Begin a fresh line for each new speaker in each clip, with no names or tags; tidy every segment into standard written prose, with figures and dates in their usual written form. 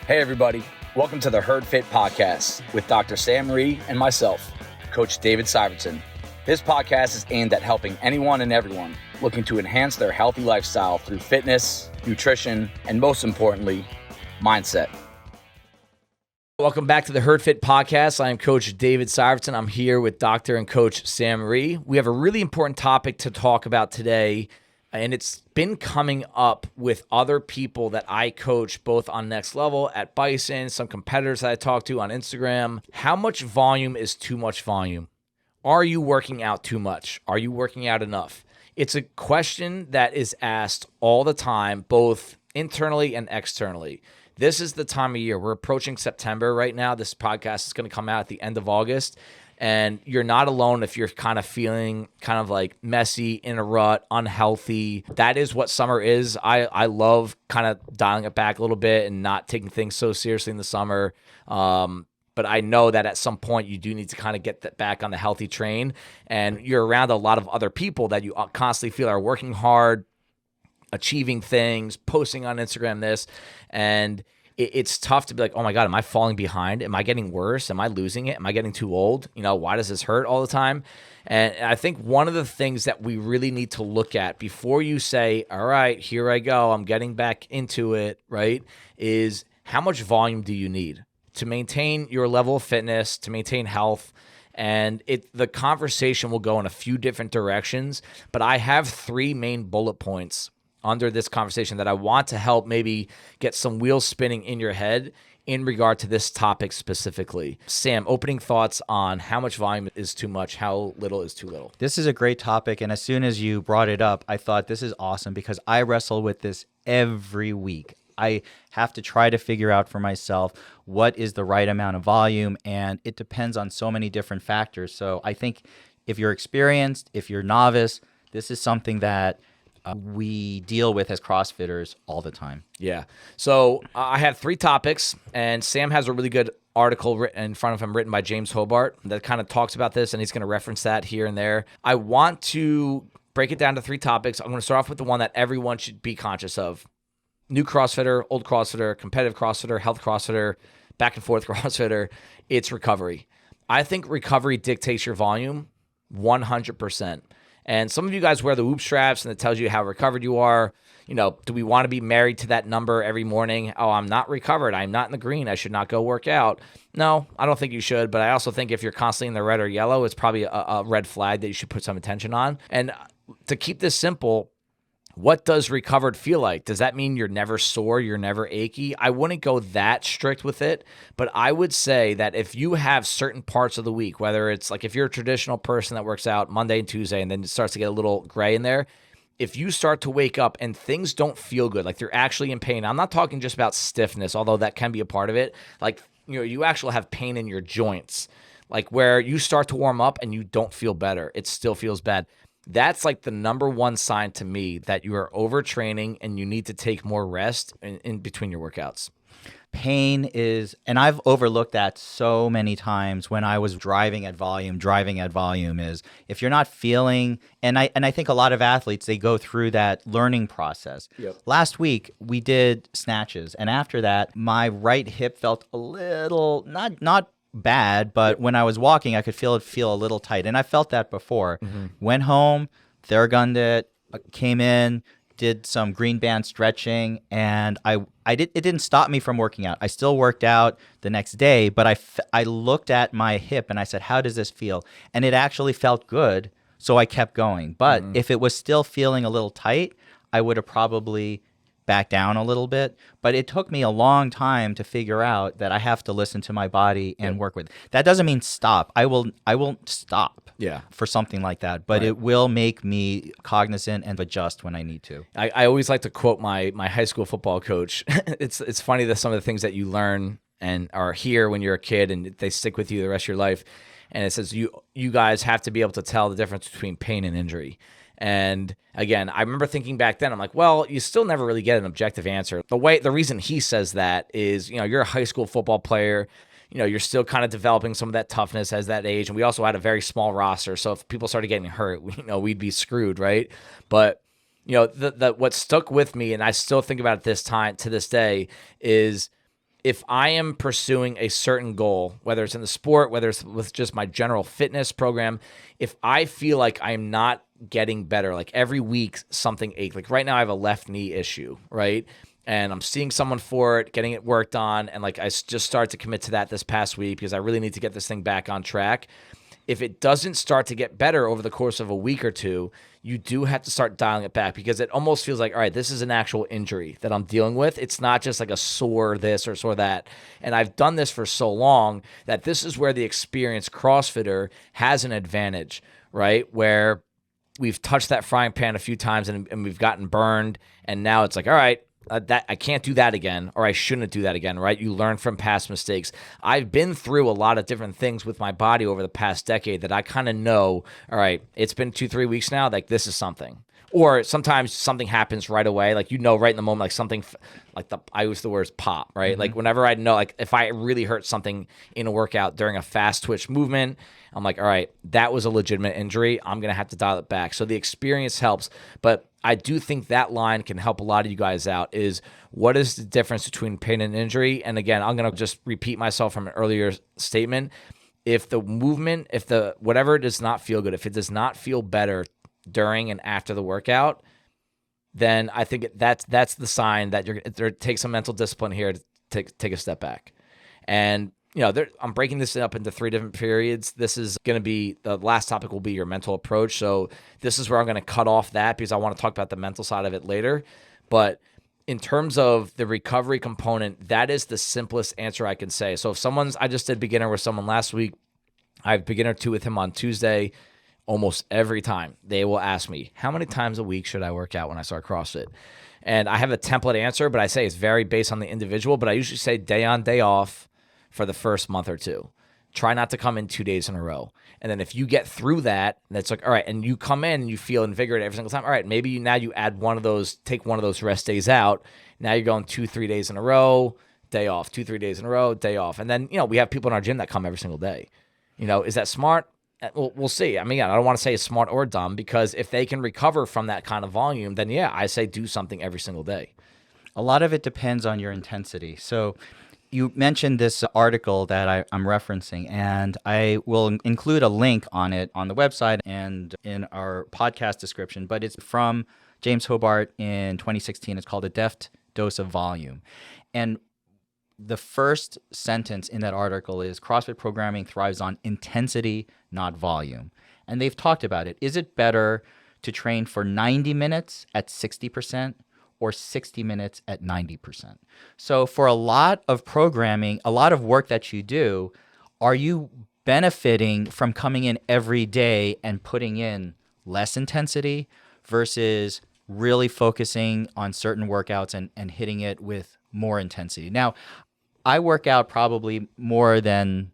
Hey everybody, welcome to the Herd Fit Podcast with Dr. Sam Rhee and myself, Coach David Syvertsen. This podcast is aimed at helping anyone and everyone looking to enhance their healthy lifestyle through fitness, nutrition, and most importantly, mindset. Welcome back to the Herd Fit Podcast. I am Coach David Syvertsen. I'm here with Dr. and Coach Sam Rhee. We have a really important topic to talk about today, and it's been coming up with other people that I coach both on Next Level, at Bison, some competitors that I talk to on Instagram. How much volume is too much volume? Are you working out too much? Are you working out enough? It's a question that is asked all the time, both internally and externally. This is the time of year. We're approaching September right now. This podcast is going to come out at the end of August. And you're not alone if you're kind of feeling kind of like messy, in a rut, unhealthy. That is what summer is. I love kind of dialing it back a little bit and not taking things so seriously in the summer. But I know that at some point you do need to kind of get that back on the healthy train. And you're around a lot of other people that you constantly feel are working hard, achieving things, posting on Instagram this, and it's tough to be like, oh my God, am I falling behind? Am I getting worse? Am I losing it? Am I getting too old? Why does this hurt all the time? And I think one of the things that we really need to look at before you say, all right, here I go, I'm getting back into it, right, is how much volume do you need to maintain your level of fitness, to maintain health? And the conversation will go in a few different directions, but I have three main bullet points under this conversation that I want to help maybe get some wheels spinning in your head in regard to this topic specifically. Sam, opening thoughts on how much volume is too much, how little is too little.
This is a great topic, and as soon as you brought it up, I thought this is awesome because I wrestle with this every week. I have to try to figure out for myself what is the right amount of volume, and it depends on so many different factors. So I think if you're experienced, if you're novice, this is something that we deal with as CrossFitters all the time.
Yeah. So I had three topics, and Sam has a really good article written in front of him written by James Hobart that kind of talks about this, and he's going to reference that here and there. I want to break it down to three topics. I'm going to start off with the one that everyone should be conscious of. New CrossFitter, old CrossFitter, competitive CrossFitter, health CrossFitter, back and forth CrossFitter. It's recovery. I think recovery dictates your volume 100%. And some of you guys wear the whoop straps and it tells you how recovered you are. Do we want to be married to that number every morning? Oh, I'm not recovered. I'm not in the green. I should not go work out. No, I don't think you should. But I also think if you're constantly in the red or yellow, it's probably a red flag that you should put some attention on. And to keep this simple, what does recovered feel like? Does that mean you're never sore, you're never achy? I wouldn't go that strict with it, but I would say that if you have certain parts of the week, whether it's like if you're a traditional person that works out Monday and Tuesday and then it starts to get a little gray in there, if you start to wake up and things don't feel good, like you're actually in pain, I'm not talking just about stiffness, although that can be a part of it. Like, you actually have pain in your joints, like where you start to warm up and you don't feel better. It still feels bad. That's like the number one sign to me that you are overtraining and you need to take more rest in between your workouts.
Pain is, and I've overlooked that so many times when I was driving at volume, is if you're not feeling, and I think a lot of athletes, they go through that learning process.
Yep.
Last week, we did snatches, and after that, my right hip felt a little, not bad, but when I was walking, I could feel a little tight, and I felt that before. Mm-hmm. Went home, Theragunned it, came in, did some green band stretching, and it didn't stop me from working out. I still worked out the next day, but I looked at my hip and I said, how does this feel? And it actually felt good, so I kept going. But if it was still feeling a little tight, I would have probably back down a little bit, but it took me a long time to figure out that I have to listen to my body and work with it. That doesn't mean stop. I won't stop for something like that, but it will make me cognizant and adjust when I need to.
I always like to quote my high school football coach. It's funny that some of the things that you learn and are here when you're a kid and they stick with you the rest of your life. And it says you guys have to be able to tell the difference between pain and injury. And again, I remember thinking back then, I'm like, well, you still never really get an objective answer. The reason he says that is, you're a high school football player. You're still kind of developing some of that toughness as that age. And we also had a very small roster. So if people started getting hurt, we'd be screwed, right? But, what stuck with me, and I still think about it to this day, is if I am pursuing a certain goal, whether it's in the sport, whether it's with just my general fitness program, if I feel like I'm not getting better, like every week something aches, like right now I have a left knee issue, right? And I'm seeing someone for it, getting it worked on, and like I just started to commit to that this past week because I really need to get this thing back on track. If it doesn't start to get better over the course of a week or two, you do have to start dialing it back because it almost feels like, all right, this is an actual injury that I'm dealing with. It's not just like a sore this or sore that. And I've done this for so long that this is where the experienced CrossFitter has an advantage, right? Where we've touched that frying pan a few times and we've gotten burned. And now it's like, all right, that I can't do that again, or I shouldn't do that again, right? You learn from past mistakes. I've been through a lot of different things with my body over the past decade that I kind of know, all right, it's been 2-3 weeks now, like this is something. Or sometimes something happens right away, like right in the moment, like something, I use the words pop, right? Like whenever I know, like if I really hurt something in a workout during a fast twitch movement, I'm like, all right, that was a legitimate injury. I'm going to have to dial it back. So the experience helps, but I do think that line can help a lot of you guys out is what is the difference between pain and injury? And again, I'm going to just repeat myself from an earlier statement. If the movement, whatever does not feel good, if it does not feel better during and after the workout, then I think that's the sign that you're take some mental discipline here to take a step back. And I'm breaking this up into 3 different periods. This is going to be the last topic will be your mental approach. So this is where I'm going to cut off that because I want to talk about the mental side of it later. But in terms of the recovery component, that is the simplest answer I can say. So if I just did beginner with someone last week, I have beginner 2 with him on Tuesday. Almost every time they will ask me, how many times a week should I work out when I start CrossFit? And I have a template answer, but I say it's very based on the individual, but I usually say day on, day off for the first month or 2. Try not to come in 2 days in a row. And then if you get through that, that's like, all right, and you come in and you feel invigorated every single time, all right, maybe now you add take one of those rest days out. Now you're going 2-3 days in a row, day off, 2-3 days in a row, day off. And then, we have people in our gym that come every single day. Is that smart? We'll see. I mean, I don't want to say it's smart or dumb because if they can recover from that kind of volume, then yeah, I say do something every single day.
A lot of it depends on your intensity. So you mentioned this article that I'm referencing, and I will include a link on it on the website and in our podcast description, but it's from James Hobart in 2016. It's called A Deft Dose of Volume. And the first sentence in that article is CrossFit programming thrives on intensity, not volume. And they've talked about it. Is it better to train for 90 minutes at 60% or 60 minutes at 90%? So for a lot of programming, a lot of work that you do, are you benefiting from coming in every day and putting in less intensity versus really focusing on certain workouts and hitting it with more intensity? Now, I work out probably more than,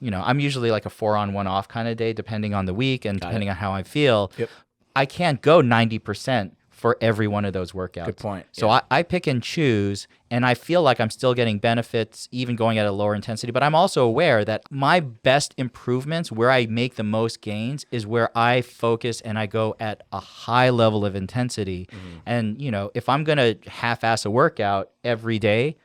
I'm usually like a 4 on 1 off kind of day, depending on the week and depending on how I feel.
Yep.
I can't go 90% for every one of those workouts.
Good point.
So
yeah.
I pick and choose, and I feel like I'm still getting benefits even going at a lower intensity. But I'm also aware that my best improvements, where I make the most gains, is where I focus and I go at a high level of intensity. Mm-hmm. And, if I'm going to half-ass a workout every day,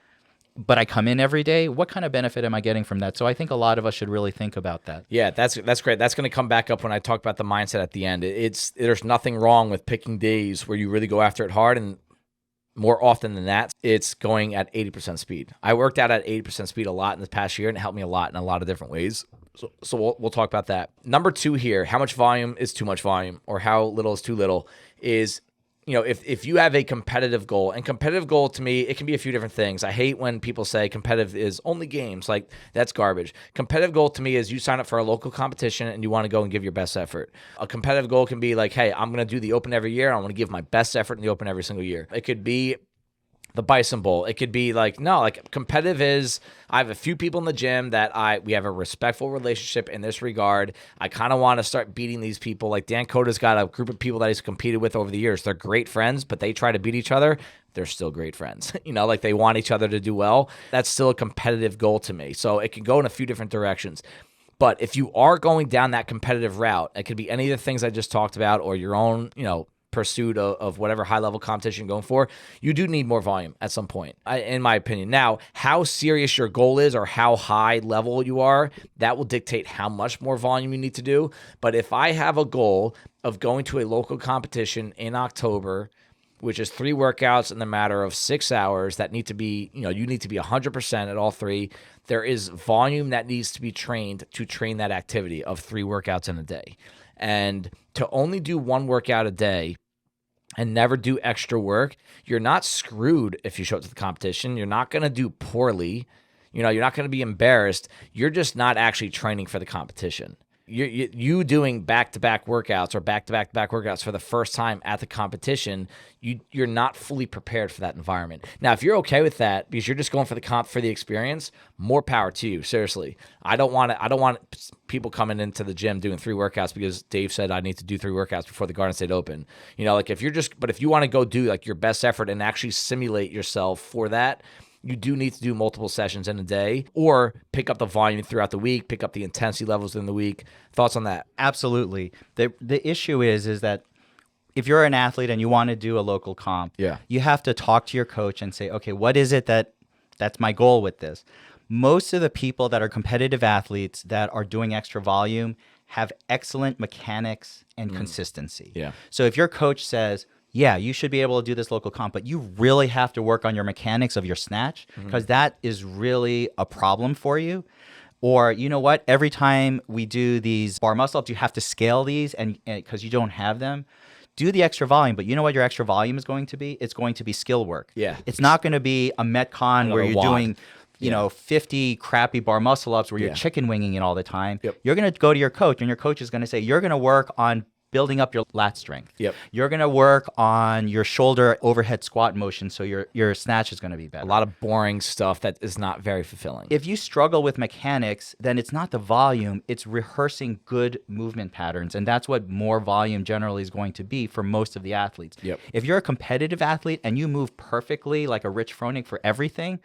but I come in every day, what kind of benefit am I getting from that? So I think a lot of us should really think about that.
Yeah, that's great. That's going to come back up when I talk about the mindset at the end. There's nothing wrong with picking days where you really go after it hard, and more often than that, it's going at 80% speed. I worked out at 80% speed a lot in this past year, and it helped me a lot in a lot of different ways. So we'll talk about that. Number 2 here, how much volume is too much volume, or how little is too little, is if you have a competitive goal, and competitive goal to me, it can be a few different things. I hate when people say competitive is only games. Like, that's garbage. Competitive goal to me is you sign up for a local competition and you want to go and give your best effort. A competitive goal can be like, hey, I'm going to do the Open every year. I want to give my best effort in the Open every single year. It could be the Bison Bowl. It could be like, no, like competitive is, I have a few people in the gym that we have a respectful relationship in this regard. I kind of want to start beating these people. Like Dan Coda's got a group of people that he's competed with over the years. They're great friends, but they try to beat each other. They're still great friends. Like they want each other to do well. That's still a competitive goal to me. So it can go in a few different directions. But if you are going down that competitive route, it could be any of the things I just talked about, or your own, pursuit of whatever high-level competition you're going for, you do need more volume at some point, in my opinion. Now, how serious your goal is or how high level you are, that will dictate how much more volume you need to do. But if I have a goal of going to a local competition in October, which is 3 workouts in the matter of 6 hours that need to be, you need to be 100% at all 3. There is volume that needs to be trained to train that activity of 3 workouts in a day. And to only do 1 workout a day and never do extra work, you're not screwed if you show up to the competition. You're not going to do poorly. You're not going to be embarrassed. You're just not actually training for the competition. You doing back-to-back workouts or back-to-back workouts for the first time at the competition, you're not fully prepared for that environment. Now, if you're okay with that because you're just going for the experience, more power to you. Seriously, I don't want people coming into the gym doing 3 workouts because Dave said I need to do 3 workouts before the Garden State Open. If you want to go do like your best effort and actually simulate yourself for that, you do need to do multiple sessions in a day or pick up the volume throughout the week, pick up the intensity levels in the week. Thoughts on that?
Absolutely. The issue is that if you're an athlete and you want to do a local comp, you have to talk to your coach and say, okay, what is it that's my goal with this? Most of the people that are competitive athletes that are doing extra volume have excellent mechanics and consistency.
Yeah.
So if your coach says, yeah, you should be able to do this local comp, but you really have to work on your mechanics of your snatch because that is really a problem for you. Or you know what? Every time we do these bar muscle ups, you have to scale these and because you don't have them. Do the extra volume, but you know what your extra volume is going to be? It's going to be skill work.
Yeah.
It's not going to be a Metcon where you're doing 50 crappy bar muscle ups where you're chicken winging it all the time.
Yep.
You're going to go to your coach and your coach is going to say, you're going to work on building up your lat strength.
Yep.
You're going to work on your shoulder overhead squat motion so your snatch is going to be better.
A lot of boring stuff that is not very fulfilling.
If you struggle with mechanics, then it's not the volume, it's rehearsing good movement patterns. And that's what more volume generally is going to be for most of the athletes.
Yep.
If you're a competitive athlete and you move perfectly like a Rich Froning for everything,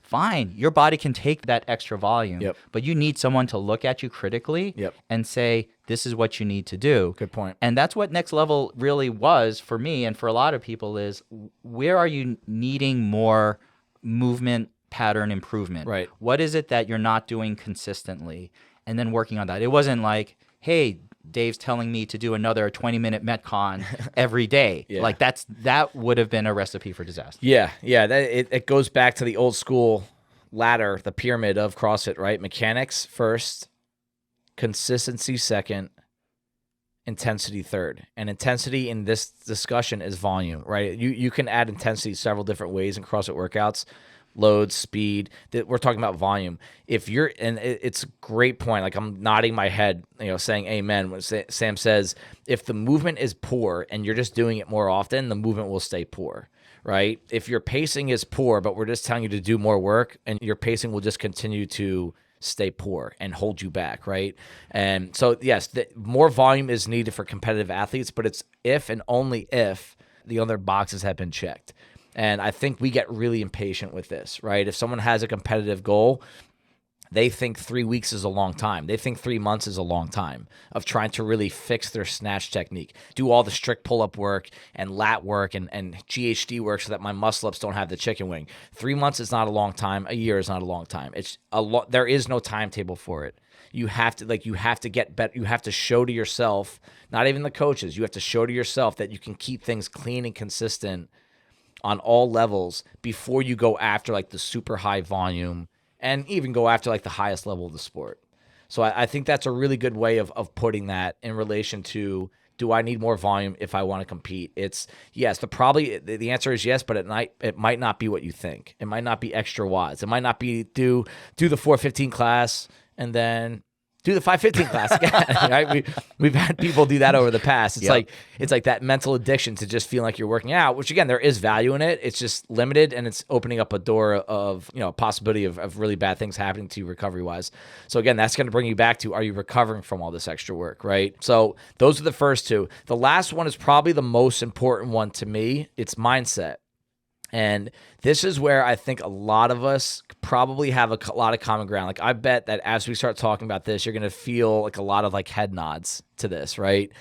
fine. Your body can take that extra volume, but you need someone to look at you critically and say, this is what you need to do.
Good point.
And that's what next level really was for me and for a lot of people is where are you needing more movement pattern improvement?
Right.
What is it that you're not doing consistently? And then working on that. It wasn't like, hey, Dave's telling me to do another 20-minute Metcon every day. Like that would have been a recipe for disaster.
Yeah. It goes back to the old school ladder, the pyramid of CrossFit, right? Mechanics first, consistency second, intensity third. And intensity in this discussion is volume, right? You can add intensity several different ways in CrossFit workouts. Load, speed. We're talking about volume. It's a great point. Like I'm nodding my head, saying amen when Sam says, if the movement is poor and you're just doing it more often, the movement will stay poor, right? If your pacing is poor, but we're just telling you to do more work and your pacing will just continue to stay poor and hold you back, right? And so, yes, more volume is needed for competitive athletes, but it's if and only if the other boxes have been checked. And I think we get really impatient with this, right? If someone has a competitive goal, they think 3 weeks is a long time. They think 3 months is a long time of trying to really fix their snatch technique, do all the strict pull-up work and lat work and GHD work so that my muscle-ups don't have the chicken wing. 3 months is not a long time. A year is not a long time. There is no timetable for it. You have to get better. You have to show to yourself, not even the coaches, you have to show to yourself that you can keep things clean and consistent on all levels before you go after like the super high volume and even go after like the highest level of the sport. So I think that's a really good way of putting that in relation to, do I need more volume if I want to compete? It's yes, the answer is yes, but it might not be what you think. It might not be extra watts. It might not be do the 415 class and then do the 515 class again. Right? We've had people do that over the past. It's like that mental addiction to just feeling like you're working out, which again, there is value in it. It's just limited and it's opening up a door of, possibility of really bad things happening to you recovery wise. So again, that's going to bring you back to, are you recovering from all this extra work, right? So those are the first two. The last one is probably the most important one to me. It's mindset. And this is where I think a lot of us probably have a lot of common ground. Like I bet that as we start talking about this, you're going to feel like a lot of like head nods to this, right?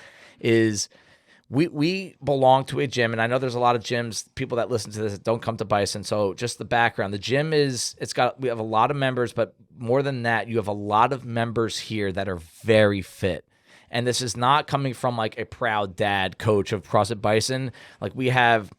we belong to a gym, and I know there's a lot of gyms, people that listen to this that don't come to Bison. So just the background, the gym we have a lot of members, but more than that, you have a lot of members here that are very fit. And this is not coming from like a proud dad coach of CrossFit Bison. Like we have,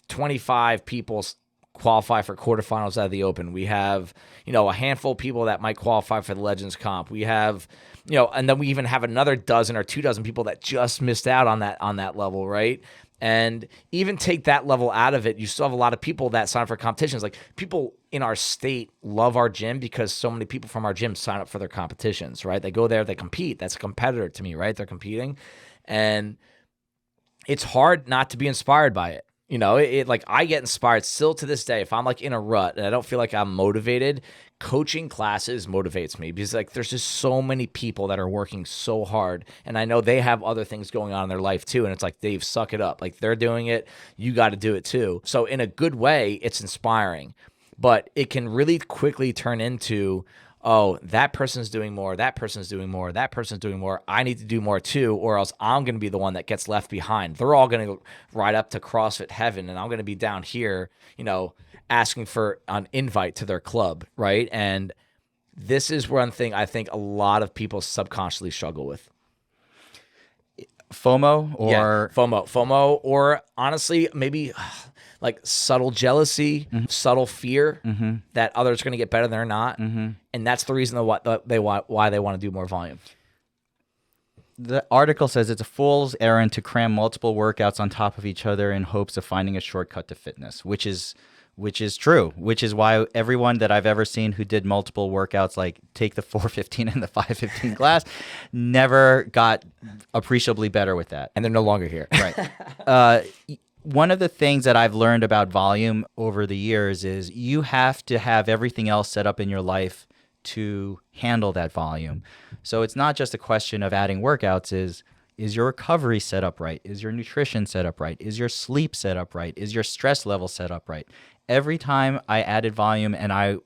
25 people qualify for quarterfinals out of the Open. We have, a handful of people that might qualify for the Legends Comp. We have, and then we even have another dozen or 24 people that just missed out on that level, right? And even take that level out of it, you still have a lot of people that sign up for competitions. Like people in our state love our gym because so many people from our gym sign up for their competitions, right? They go there, they compete. That's a competitor to me, right? They're competing. And it's hard not to be inspired by it. Like I get inspired still to this day. If I'm like in a rut and I don't feel like I'm motivated, coaching classes motivates me because like there's just so many people that are working so hard, and I know they have other things going on in their life too. And it's like, Dave, suck it up. Like they're doing it, you got to do it too. So in a good way, it's inspiring, but it can really quickly turn into, oh, that person's doing more, that person's doing more, that person's doing more, I need to do more too, or else I'm going to be the one that gets left behind. They're all going to ride up to CrossFit heaven, and I'm going to be down here, asking for an invite to their club, right? And this is one thing I think a lot of people subconsciously struggle with.
FOMO or...
Yeah, FOMO, or honestly, maybe... like subtle jealousy, subtle fear that others are going to get better than they're not. And that's the reason why they want to do more volume.
The article says it's a fool's errand to cram multiple workouts on top of each other in hopes of finding a shortcut to fitness, which is true, which is why everyone that I've ever seen who did multiple workouts, like take the 415 and the 515 class, never got appreciably better with that.
And they're no longer here.
Right. One of the things that I've learned about volume over the years is you have to have everything else set up in your life to handle that volume. So it's not just a question of adding workouts. Is your recovery set up right? Is your nutrition set up right? Is your sleep set up right? Is your stress level set up right? Every time I added volume and I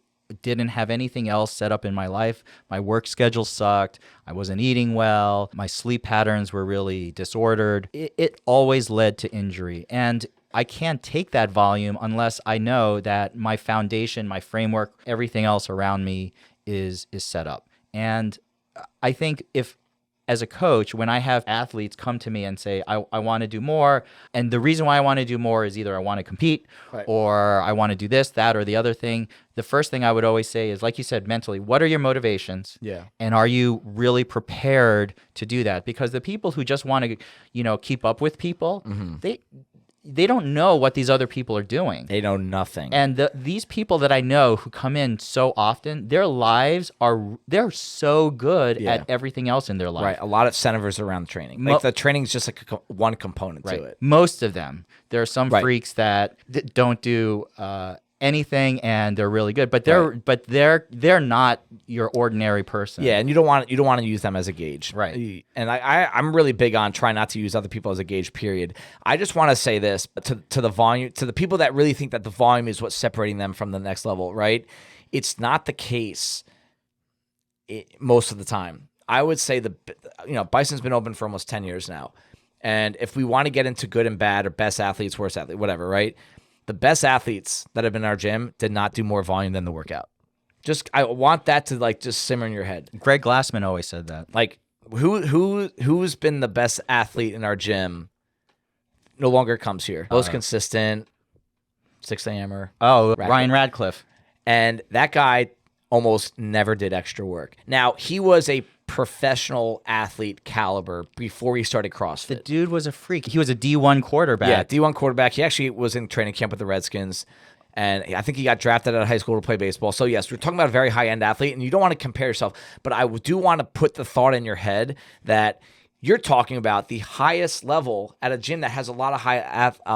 didn't have anything else set up in my life, my work schedule sucked, I wasn't eating well, my sleep patterns were really disordered, it always led to injury. And I can't take that volume unless I know that my foundation, my framework, everything else around me is set up. And I think if, as a coach, when I have athletes come to me and say, I want to do more, and the reason why I want to do more is either I want to compete, right, or I want to do this, that, or the other thing, the first thing I would always say is, like you said, mentally, what are your motivations?
Yeah.
And are you really prepared to do that? Because the people who just want to, keep up with people, they don't know what these other people are doing.
They know nothing.
And these people that I know who come in so often, their lives they're so good at everything else in their life.
Right. A lot of centers around training. Like the training is just like one component to it.
Most of them. There are some freaks that don't do anything and they're really good, but they're not your ordinary person.
Yeah, and you don't want to use them as a gauge,
right?
And I'm really big on trying not to use other people as a gauge. Period. I just want to say this to the volume, to the people that really think that the volume is what's separating them from the next level, right? It's not the case. Most of the time, I would say Bison's been open for almost 10 years now, and if we want to get into good and bad or best athletes, worst athlete, whatever, right? The best athletes that have been in our gym did not do more volume than the workout. I want that to just simmer in your head.
Greg Glassman always said that.
Like who's been the best athlete in our gym no longer comes here. Most consistent, 6 a.m.er.
Oh, Ryan Radcliffe.
And that guy almost never did extra work. Now, he was a professional athlete caliber before he started CrossFit.
The dude was a freak. He was a D1 quarterback.
Yeah, D1 quarterback. He actually was in training camp with the Redskins, and I think he got drafted out of high school to play baseball. So, yes, we're talking about a very high-end athlete, and you don't want to compare yourself, but I do want to put the thought in your head that you're talking about the highest level at a gym that has a lot of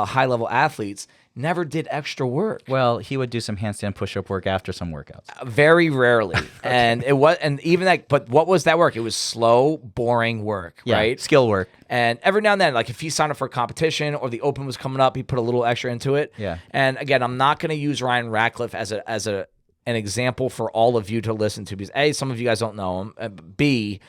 high-level athletes never did extra work.
Well, he would do some handstand push-up work after some workouts.
Very rarely. Okay. But what was that work? It was slow, boring work, right?
Skill work.
And every now and then, like if he signed up for a competition or the Open was coming up, he put a little extra into it.
Yeah.
And again, I'm not going to use Ryan Radcliffe as an example for all of you to listen to because A, some of you guys don't know him. B,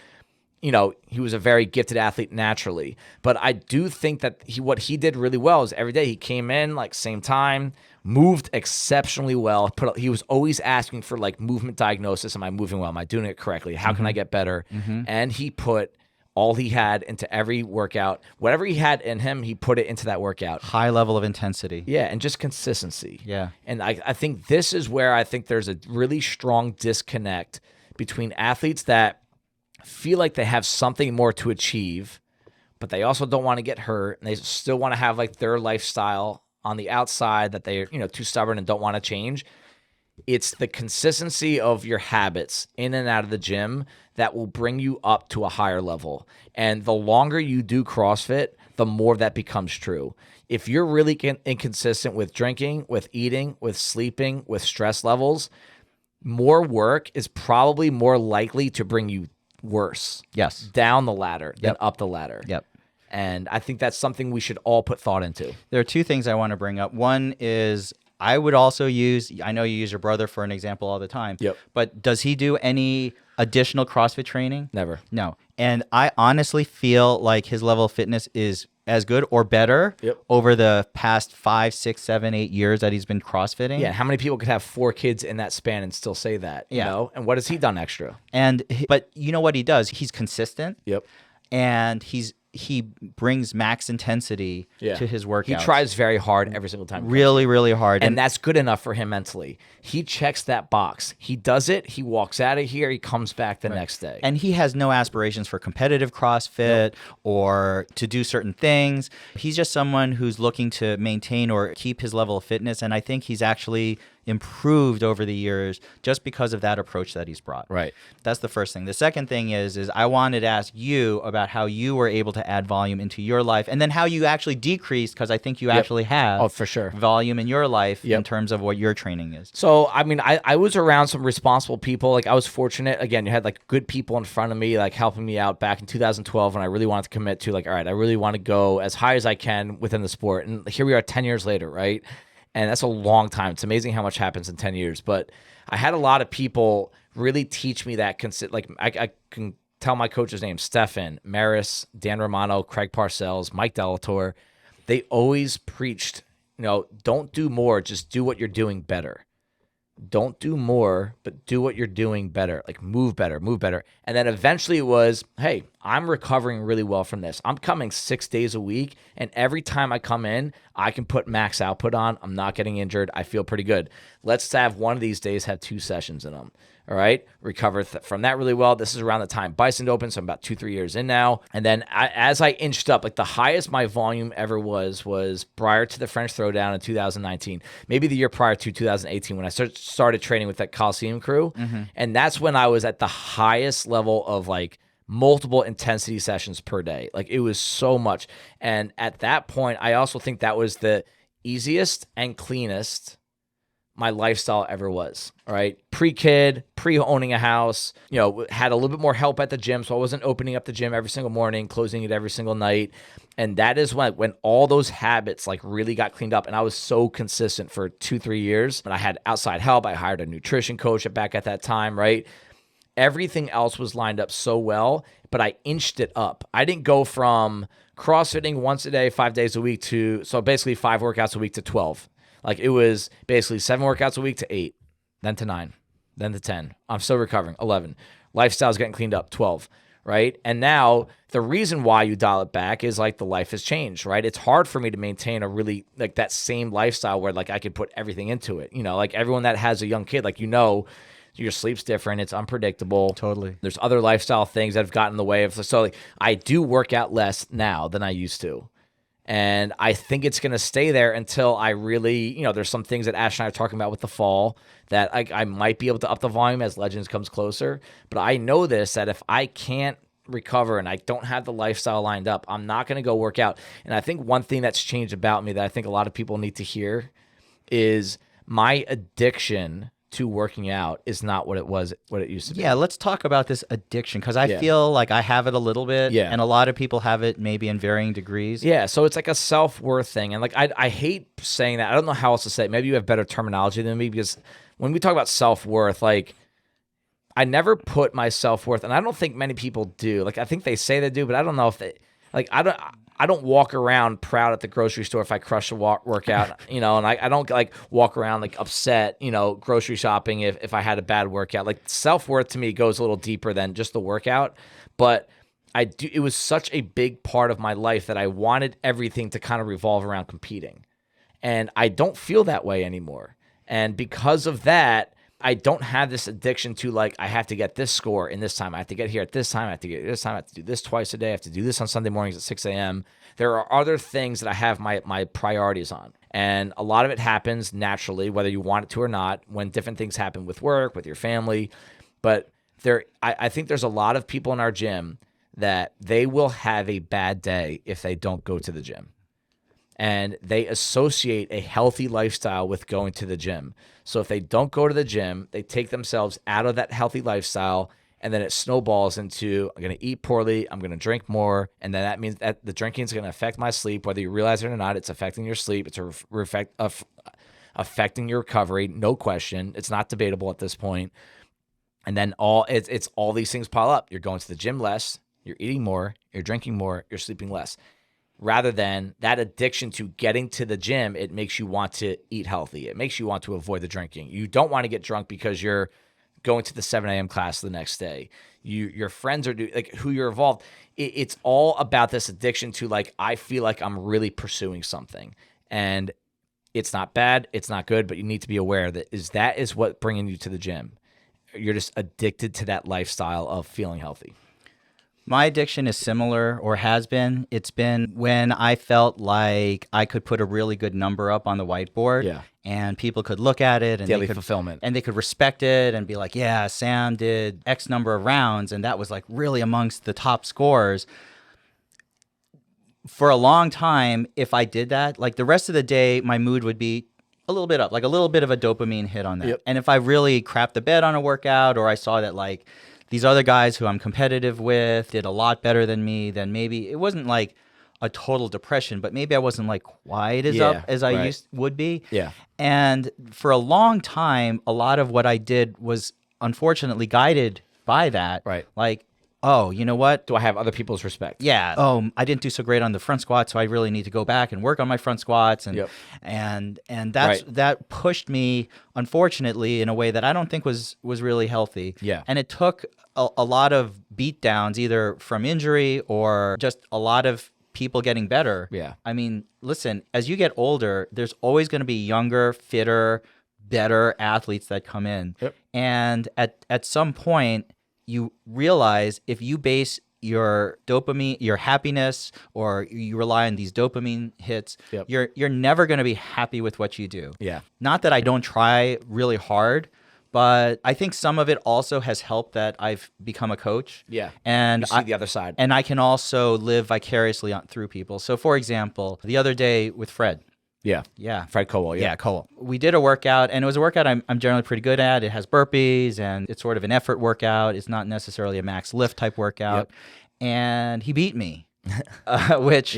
he was a very gifted athlete naturally. But I do think that what he did really well is every day he came in like same time, moved exceptionally well. He was always asking for like movement diagnosis. Am I moving well? Am I doing it correctly? How can I get better? And he put all he had into every workout. Whatever he had in him, he put it into that workout.
High level of intensity.
Yeah, and just consistency.
Yeah.
And I think this is where I think there's a really strong disconnect between athletes that feel like they have something more to achieve, but they also don't want to get hurt, and they still want to have like their lifestyle on the outside that they're too stubborn and don't want to change. It's the consistency of your habits in and out of the gym that will bring you up to a higher level. And the longer you do CrossFit, the more that becomes true. If you're really inconsistent with drinking, with eating, with sleeping, with stress levels, more work is probably more likely to bring you worse.
Yes.
Down the ladder than up the ladder.
Yep.
And I think that's something we should all put thought into.
There are two things I want to bring up. One is I would also I know you use your brother for an example all the time.
Yep.
But does he do any additional CrossFit training?
Never.
No. And I honestly feel like his level of fitness is as good or better over the past 5, 6, 7, 8 years that he's been CrossFitting.
Yeah. How many people could have 4 kids in that span and still say that? You know? And what has he done extra?
But you know what he does? He's consistent.
Yep.
And he brings max intensity to his workouts.
He tries very hard every single time.
Really, really hard.
And that's good enough for him mentally. He checks that box. He does it. He walks out of here. He comes back the next day.
And he has no aspirations for competitive CrossFit or to do certain things. He's just someone who's looking to maintain or keep his level of fitness. And I think he's actually improved over the years just because of that approach that he's brought.
Right.
That's the first thing. The second thing is I wanted to ask you about how you were able to add volume into your life, and then how you actually decreased, because I think you actually have
for sure
volume in your life in terms of what your training is.
So, I mean, I was around some responsible people. Like, I was fortunate. Again, you had like good people in front of me, like helping me out back in 2012 when I really wanted to commit to like, all right, I really want to go as high as I can within the sport. And here we are 10 years later, right? And that's a long time. It's amazing how much happens in 10 years. But I had a lot of people really teach me that. Like, I can tell my coach's names: Stefan, Maris, Dan Romano, Craig Parcells, Mike Delator. They always preached, don't do more, just do what you're doing better. Don't do more, but do what you're doing better. Like, move better, move better. And then eventually it was, hey, I'm recovering really well from this. I'm coming 6 days a week, and every time I come in, I can put max output on. I'm not getting injured. I feel pretty good. Let's have one of these days have 2 sessions in them. All right. Recover from that really well. This is around the time Bison opened, so I'm about 2-3 years in now. And then as I inched up, like the highest my volume ever was prior to the French Throwdown in 2019, maybe the year prior to 2018 when I started training with that Coliseum crew. And that's when I was at the highest level of like multiple intensity sessions per day. Like, it was so much. And at that point, I also think that was the easiest and cleanest my lifestyle ever was. All right. Pre-kid, pre-owning a house, had a little bit more help at the gym. So I wasn't opening up the gym every single morning, closing it every single night. And that is when all those habits like really got cleaned up. And I was so consistent for 2-3 years. And I had outside help. I hired a nutrition coach back at that time, right? Everything else was lined up so well, but I inched it up. I didn't go from CrossFitting once a day, 5 days a week so basically 5 workouts a week to 12. Like, it was basically 7 workouts a week to 8, then to 9, then to 10. I'm still recovering, 11. Lifestyle's getting cleaned up, 12, right? And now the reason why you dial it back is like the life has changed, right? It's hard for me to maintain a really like that same lifestyle where like I could put everything into it. Like everyone that has a young kid, like, your sleep's different. It's unpredictable.
Totally.
There's other lifestyle things that have gotten in the way of. So like, I do work out less now than I used to. And I think it's going to stay there until I really, there's some things that Ash and I are talking about with the fall that I might be able to up the volume as Legends comes closer. But I know this, that if I can't recover and I don't have the lifestyle lined up, I'm not going to go work out. And I think one thing that's changed about me that I think a lot of people need to hear is my addiction to working out is not what it used to be.
Yeah, let's talk about this addiction, because I feel like I have it a little bit, and a lot of people have it maybe in varying degrees.
Yeah, so it's like a self-worth thing. And like, I hate saying that. I don't know how else to say it. Maybe you have better terminology than me, because when we talk about self-worth, like, I never put my self-worth, and I don't think many people do. Like, I think they say they do, but I don't know if they, like, I don't walk around proud at the grocery store if I crush a workout, and I don't like walk around like upset, grocery shopping if I had a bad workout. Like, self-worth to me goes a little deeper than just the workout, but it was such a big part of my life that I wanted everything to kind of revolve around competing. And I don't feel that way anymore. And because of that, I don't have this addiction to like, I have to get this score in this time. I have to get here at this time. I have to get this time. I have to do this twice a day. I have to do this on Sunday mornings at 6 a.m. There are other things that I have my priorities on. And a lot of it happens naturally, whether you want it to or not, when different things happen with work, with your family. But I think there's a lot of people in our gym that they will have a bad day if they don't go to the gym. And they associate a healthy lifestyle with going to the gym. So if they don't go to the gym, they take themselves out of that healthy lifestyle, and then it snowballs into, I'm going to eat poorly, I'm going to drink more, and then that means that the drinking is going to affect my sleep. Whether you realize it or not, it's affecting your sleep. It's affecting your recovery, no question. It's not debatable at this point. And then it's all these things pile up. You're going to the gym less, you're eating more, you're drinking more, you're sleeping less. Rather than that addiction to getting to the gym, it makes you want to eat healthy. It makes you want to avoid the drinking. You don't want to get drunk because you're going to the 7 a.m. class the next day. Your friends are like who you're involved. It's all about this addiction to like, I feel like I'm really pursuing something. And it's not bad. It's not good, but you need to be aware that is what bringing you to the gym. You're just addicted to that lifestyle of feeling healthy.
My addiction is similar, or has been. It's been when I felt like I could put a really good number up on the whiteboard, and people could look at it, and
daily fulfillment,
and they could respect it and be like, "Yeah, Sam did X number of rounds, and that was like really amongst the top scores." For a long time, if I did that, like the rest of the day, my mood would be a little bit up, like a little bit of a dopamine hit on that. Yep. And if I really crapped the bed on a workout, or I saw that like these other guys who I'm competitive with did a lot better than me, then maybe it wasn't like a total depression, but maybe I wasn't like quite as up as I would be. Yeah. And for a long time, a lot of what I did was unfortunately guided by that. Right. Like, oh, you know what?
Do I have other people's respect?
Yeah. Oh, I didn't do so great on the front squat, so I really need to go back and work on my front squats. And that pushed me, unfortunately, in a way that I don't think was really healthy. Yeah. And it took a lot of beat downs, either from injury or just a lot of people getting better. Yeah. I mean, listen, as you get older, there's always going to be younger, fitter, better athletes that come in. Yep. And at some point, you realize if you base your dopamine, your happiness, or you rely on these dopamine hits, you're never going to be happy with what you do. Yeah. Not that I don't try really hard, but I think some of it also has helped that I've become a coach. Yeah. And
you see the other side.
And I can also live vicariously through people. So for example, the other day with Fred.
Yeah.
Yeah.
Fred Cowell.
Yeah, Cowell. We did a workout, and it was a workout I'm generally pretty good at. It has burpees, and it's sort of an effort workout. It's not necessarily a max lift type workout. Yep. And he beat me, which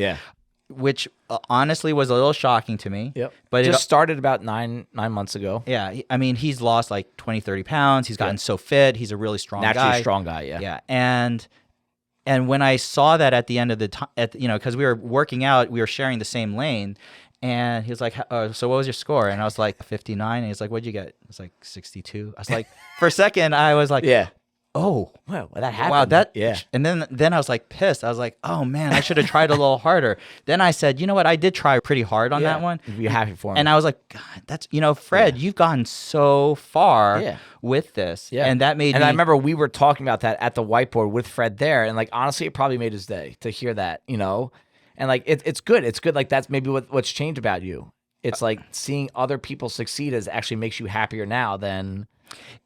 honestly was a little shocking to me. Yep.
But it started about nine months ago.
Yeah. I mean, he's lost like 20, 30 pounds. He's gotten so fit. He's a really strong guy.
Naturally strong guy, yeah.
Yeah. And when I saw that at the end of the time, because we were working out, we were sharing the same lane. And he was like, so what was your score? And I was like, 59. And he's like, what'd you get? I was like, 62. I was like, for a second, I was like, oh,
wow, that happened.
Wow, that, And then I was like pissed. I was like, oh man, I should have tried a little harder. Then I said, you know what? I did try pretty hard on that one.
You're happy for him.
And I was like, God, that's, Fred, you've gone so far with this. Yeah. And that made me.
I remember we were talking about that at the whiteboard with Fred there. And like, honestly, it probably made his day to hear that, And like it's good. It's good. Like that's maybe what's changed about you. It's like seeing other people succeed actually makes you happier now than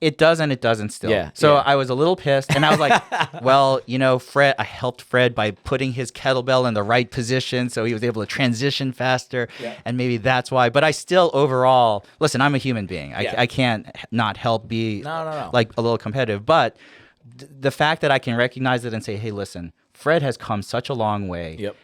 it does, and it doesn't still. Yeah. So I was a little pissed, and I was like, well, Fred. I helped Fred by putting his kettlebell in the right position, so he was able to transition faster, and maybe that's why. But I still overall listen. I'm a human being. I can't not help be like a little competitive. But the fact that I can recognize it and say, hey, listen, Fred has come such a long way. Yep.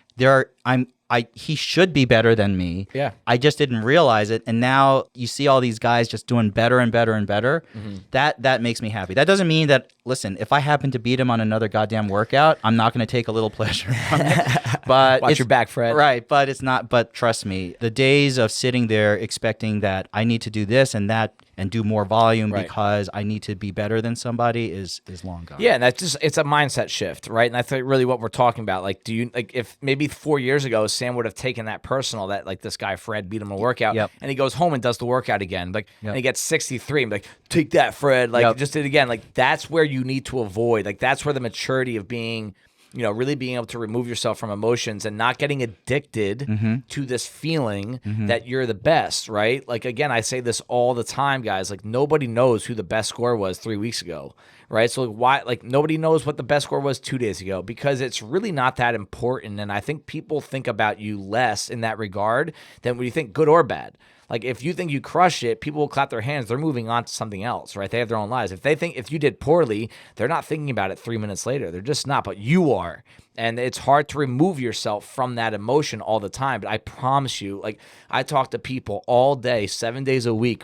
he should be better than me.
Yeah.
I just didn't realize it. And now you see all these guys just doing better and better and better. That makes me happy. That doesn't mean that, listen, if I happen to beat him on another goddamn workout, I'm not going to take a little pleasure from it. But
Watch your back, Fred.
Right. But it's not, but trust me, the days of sitting there expecting that I need to do this and that and do more volume because I need to be better than somebody is long gone.
Yeah, and that's just, it's a mindset shift, right? And that's really what we're talking about. Like, do you, like, if maybe 4 years ago Sam would have taken that personal, that like this guy Fred beat him in a workout, and he goes home and does the workout again, like, and he gets 63, and like, take that, Fred, like, just did it again. Like, that's where you need to avoid. Like, that's where the maturity of being, you know, really being able to remove yourself from emotions and not getting addicted to this feeling that you're the best, right? Like, again, I say this all the time, guys. Like, nobody knows who the best scorer was 3 weeks ago, right? So why, like, nobody knows what the best score was 2 days ago, because it's really not that important. And I think people think about you less in that regard than when you think good or bad. Like, if you think you crush it, people will clap their hands. They're moving on to something else, right? They have their own lives. If they think if you did poorly, they're not thinking about it 3 minutes later. They're just not, but you are. And it's hard to remove yourself from that emotion all the time. But I promise you, like, I talk to people all day, 7 days a week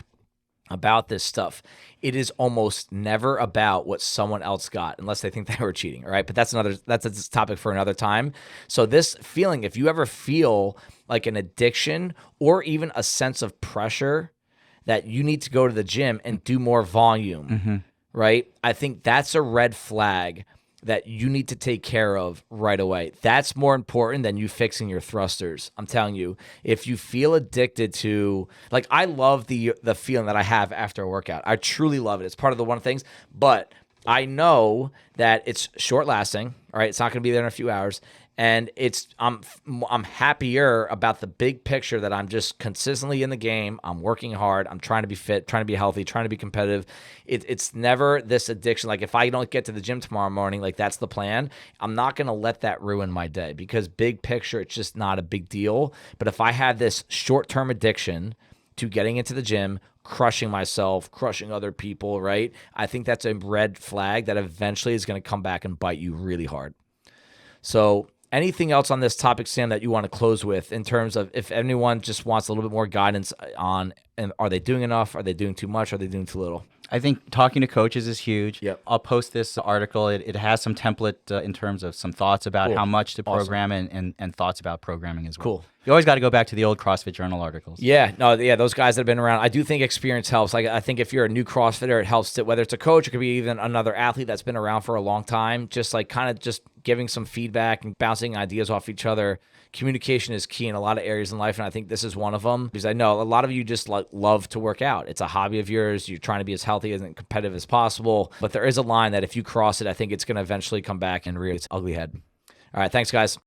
about this stuff. It is almost never about what someone else got, unless they think they were cheating, all right? But that's a topic for another time. So this feeling, if you ever feel like an addiction or even a sense of pressure that you need to go to the gym and do more volume, right? I think that's a red flag that you need to take care of right away. That's more important than you fixing your thrusters. I'm telling you, if you feel addicted to, like, I love the feeling that I have after a workout. I truly love it. It's part of the one things, but I know that it's short lasting. All right. It's not going to be there in a few hours. And I'm happier about the big picture that I'm just consistently in the game. I'm working hard. I'm trying to be fit, trying to be healthy, trying to be competitive. It's never this addiction. Like, if I don't get to the gym tomorrow morning, like, that's the plan. I'm not going to let that ruin my day, because big picture, it's just not a big deal. But if I have this short-term addiction to getting into the gym, crushing myself, crushing other people, right? I think that's a red flag that eventually is going to come back and bite you really hard. So anything else on this topic, Sam, that you want to close with in terms of if anyone just wants a little bit more guidance on, and are they doing enough? Are they doing too much? Are they doing too little?
I think talking to coaches is huge.
Yep.
I'll post this article. It has some template in terms of some thoughts about how much to program and thoughts about programming as well.
Cool.
You always got to go back to the old CrossFit Journal articles.
Yeah, those guys that have been around. I do think experience helps. Like, I think if you're a new CrossFitter, it helps to, whether it's a coach, it could be even another athlete that's been around for a long time, just like kind of just giving some feedback and bouncing ideas off each other. Communication is key in a lot of areas in life, and I think this is one of them, because I know a lot of you just love to work out. It's a hobby of yours. You're trying to be as healthy and competitive as possible, but there is a line that if you cross it, I think it's going to eventually come back and rear its ugly head. All right, thanks, guys.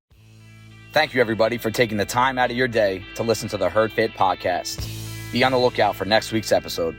Thank you, everybody, for taking the time out of your day to listen to the Herd Fit podcast. Be on the lookout for next week's episode.